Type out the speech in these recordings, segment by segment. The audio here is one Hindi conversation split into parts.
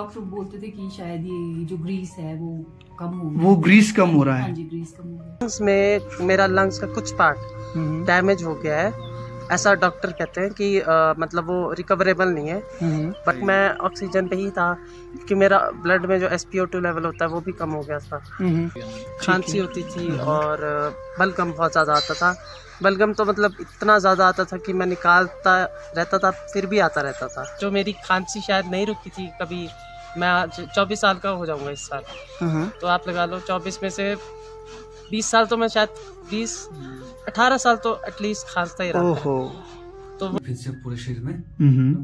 डॉक्टर बोलते थे कि शायद ये जो ग्रीस है वो कम हो वो ग्रीस कम हो रहा है। हाँ जी, ग्रीस कम हो रहा है। उसमें मेरा लंग्स का कुछ पार्ट डैमेज हो गया है, ऐसा डॉक्टर कहते हैं कि मतलब वो रिकवरेबल नहीं है। बट मैं ऑक्सीजन पे ही था क्योंकि मेरा ब्लड में जो SpO2 लेवल होता है वो भी कम हो गया था। खांसी होती थी और बलगम बहुत ज़्यादा आता था। बलगम तो मतलब इतना ज़्यादा आता था कि मैं निकालता रहता था फिर भी आता रहता था। जो मेरी खांसी शायद नहीं रुकी थी कभी। मैं आज 24 साल का हो जाऊंगा इस साल, तो आप लगा लो 24 में से 20 साल तो मैं शायद 18 साल तो एटलीस्ट खांसता ही रहा। ओहो। तो फिर से पूरे शरीर में,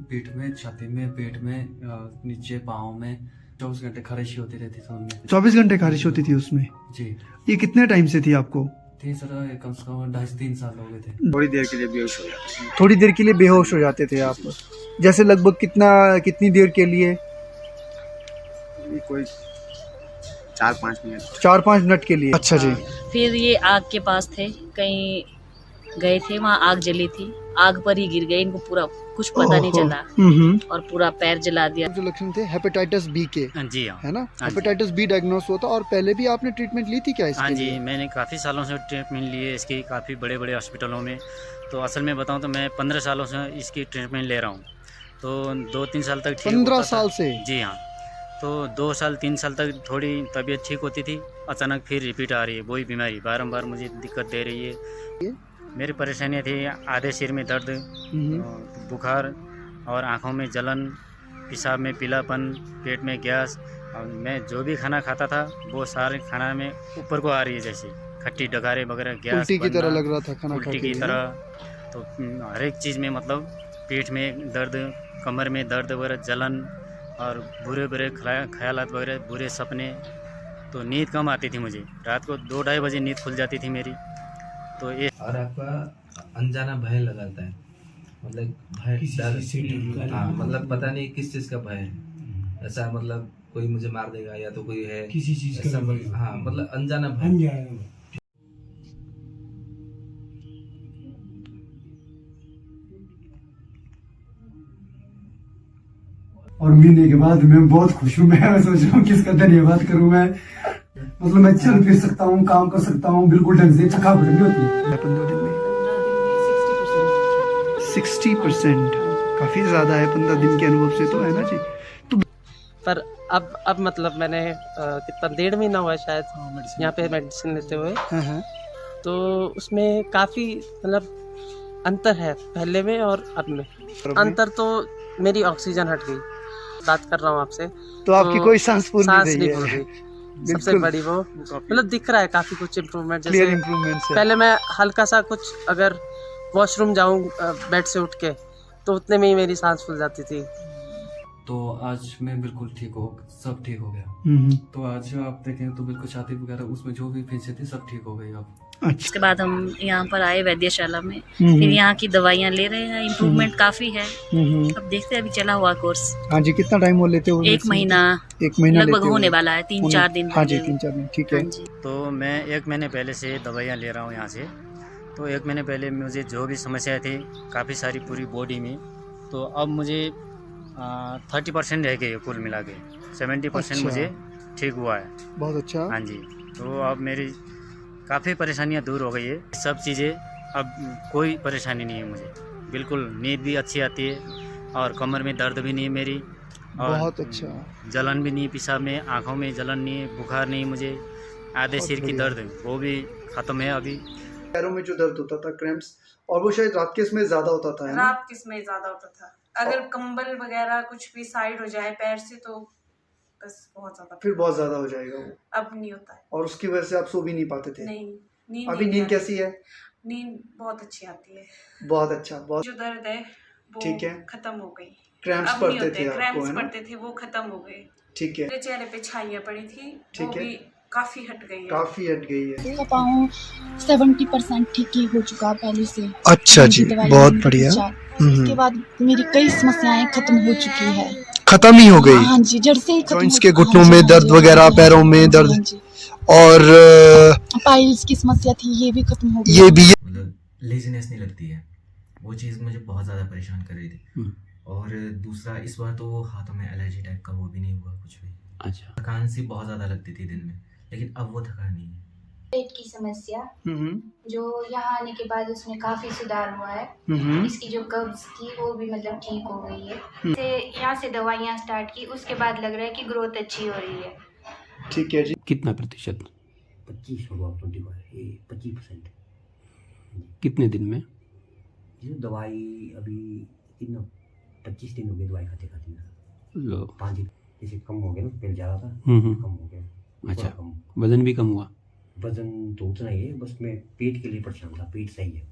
पीठ में, छाती में, पेट में, नीचे पाँव में 24 घंटे खारिश होती रहती थी उनमें। 24 घंटे खारिश होती थी उसमें जी। ये कितने टाइम से थी आपको? थी सर, कम से कम 2.5-3 साल हो गए थे। थोड़ी देर के लिए बेहोश हो जाते थे। थोड़ी देर के लिए बेहोश हो जाते थे आप? जैसे लगभग कितनी देर के लिए? कोई 4-5 मिनट। 4-5 मिनट के लिए। अच्छा जी। फिर ये आग के पास थे, कहीं गए थे, वहाँ आग जली थी, आग पर ही गिर गए, इनको पूरा कुछ पता नहीं चला और पूरा पैर जला दिया। जो लक्षण थे हेपेटाइटिस बी के, जी हाँ, है ना? हाँ जी। हेपेटाइटिस बी डायग्नोस हुआ था और पहले भी आपने ट्रीटमेंट ली थी क्या इसके हाँ जी, लिए? मैंने काफ़ी सालों से ट्रीटमेंट ली है इसकी, काफ़ी बड़े बड़े हॉस्पिटलों में। तो असल में बताऊँ तो मैं 15 सालों से इसकी ट्रीटमेंट ले रहा हूँ। तो 2-3 साल तक ठीक 15 होता था। साल से? जी हाँ। तो 2-3 साल तक थोड़ी तबीयत ठीक होती थी, अचानक फिर रिपीट आ रही है वही बीमारी, बारंबार मुझे दिक्कत दे रही है। मेरी परेशानियाँ थी आधे सिर में दर्द, बुखार और आँखों में जलन, पेशाब में पीलापन, पेट में गैस। और मैं जो भी खाना खाता था वो सारे खाना में ऊपर को आ रही है, जैसे खट्टी डगारे वगैरह, गैस उल्टी की तरह लग रहा था खाना उल्टी खाते की हुए। तरह। तो हर एक चीज़ में मतलब पेट में दर्द, कमर में दर्द वगैरह, जलन और बुरे बुरे ख्यालात वगैरह, बुरे सपने। तो नींद कम आती थी मुझे, रात को 2-2:30 बजे नींद खुल जाती थी मेरी। तो ये और आपका अनजाना भय लगाता है, मतलब भय, डर। हाँ, मतलब पता नहीं किस चीज़ का भय है, ऐसा मतलब कोई मुझे मार देगा या तो कोई है किसी चीज़ का, हाँ मतलब अनजाना भय। और मिलने के बाद मैं बहुत खुश हूँ। मैं सोच रहा हूँ किसका धन्यवाद करूँ मैं। मतलब मैं चल फिर सकता हूँ, काम कर सकता हूँ, बिल्कुल ढंग से, थकावट नहीं होती। 15 दिन में 60%, काफी ज्यादा है 15 दिन के अनुभव से, तो है ना जी? तो पर अब मतलब मैंने कितना 1.5 महीना हुआ है शायद यहाँ पे मेडिसिन लेते हुए। तो उसमें काफ़ी मतलब अंतर है पहले में और अब में। अंतर तो मेरी ऑक्सीजन हट गई, बात कर रहा हूँ आपसे, तो आपकी कोई सांस फूल सांस नहीं नहीं रही फूल है? रही। सबसे बड़ी वो मतलब दिख रहा है काफ़ी कुछ इम्प्रूवमेंट। क्लियर जैसे इम्प्रूवमेंट है। पहले मैं हल्का सा कुछ अगर वॉशरूम जाऊँ बेड से उठ के तो उतने में ही मेरी सांस फूल जाती थी। तो आज मैं बिल्कुल ठीक हो, सब ठीक हो गया। तो आज आप देखें तो बिल्कुल छाती वगैरह उसमें जो भी फिंसे थी सब ठीक हो गई अब। अच्छा। उसके बाद हम यहाँ पर आए वैद्यशाला में, फिर यहाँ की दवाइयाँ ले रहे हैं, इम्प्रूवमेंट काफ़ी है। अब देखते हैं, अभी चला हुआ कोर्स। हाँ जी, कितना टाइम वो लेते हो? 1 महीना लगभग होने वाला है, 3-4 दिन। हाँ जी, 3-4 दिन, ठीक है। हाँ जी। तो मैं 1 महीने पहले से दवाइयाँ ले रहा हूँ यहाँ से। तो 1 महीने पहले मुझे जो भी समस्याएं थी काफ़ी सारी पूरी बॉडी में, तो अब मुझे 30% रह गई है कुल मिला के, 70% अच्छा। मुझे ठीक हुआ है। बहुत अच्छा। हाँ जी। तो अब मेरी काफ़ी परेशानियाँ दूर हो गई है, सब चीज़ें, अब कोई परेशानी नहीं है मुझे, बिल्कुल नींद भी अच्छी आती है और कमर में दर्द भी नहीं है मेरी, और बहुत अच्छा। जलन भी नहीं, पेशाब में, आँखों में जलन नहीं है, बुखार नहीं मुझे, आधे सिर की दर्द वो भी ख़त्म है अभी। पैरों में जो दर्द होता था, क्रैम्प्स, और वो शायद रात के इसमें ज्यादा होता था, है ना? रात किसमें ज्यादा होता था, अगर कंबल वगैरह कुछ भी साइड हो जाए पैर से तो बस बहुत ज्यादा, फिर बहुत ज्यादा हो जाएगा वो। अब नहीं होता है। और उसकी वजह से आप सो भी नहीं पाते थे? नहीं, नींद अभी नींद कैसी है? नींद बहुत अच्छी आती है। बहुत अच्छा। बहुत जो दर्द है वो ठीक है, खत्म हो गई। क्रैम्प्स अब नहीं पड़ते होते, थे आपको, क्रैम्प्स है ना? पड़ते थे वो खत्म हो गए। ठीक है, मेरे चेहरे पे छाइयाँ पड़ी थी, ठीक वो है, भी काफी हट गई है। काफी हट गई है। इसका पाँव 70% ठीक ही हो चुका पहले से। अच्छा जी, बहुत बढ़िया। उसके बाद मेरी कई समस्याएं खत्म हो चुकी है, खत्म ही हो गई। हाँ जी, जड़ से ही खत्म। जॉइंट्स के घुटनों में दर्द वगैरह, पैरों में दर्द, और पाइल्स की समस्या थी, ये भी खत्म हो गई। ये भी मतलब लेजीनेस नहीं लगती है, वो चीज़ मुझे बहुत ज़्यादा परेशान कर रही थी। और दूसरा इस बार तो हाथों में एलर्जी टाइप का वो भी नहीं हुआ कुछ भी। अच्छा। थकान सी बहुत ज़्यादा लगती थी दिन में, लेकिन अब वो थकान नहीं है। पेट की समस्या जो यहाँ आने के बाद उसमें काफी सुधार हुआ है। इसकी जो कब्ज थी वो भी मतलब ठीक हो गई है। से यहाँ से दवाइयाँ स्टार्ट की, उसके बाद लग रहा है कि ग्रोथ अच्छी हो रही है। ठीक है जी। कितना प्रतिशत? 25%। कितने दिन में? ये दवाई अभी 25 दिन हो गए दवाई खाते खाते लो 5 दिन जैसे कम हो गया ना, पहले ज़्यादा था कम हो गया। अच्छा, वजन भी कम हुआ? वजन तो उतना ही है, बस मैं पेट के लिए परेशान था, पेट सही है।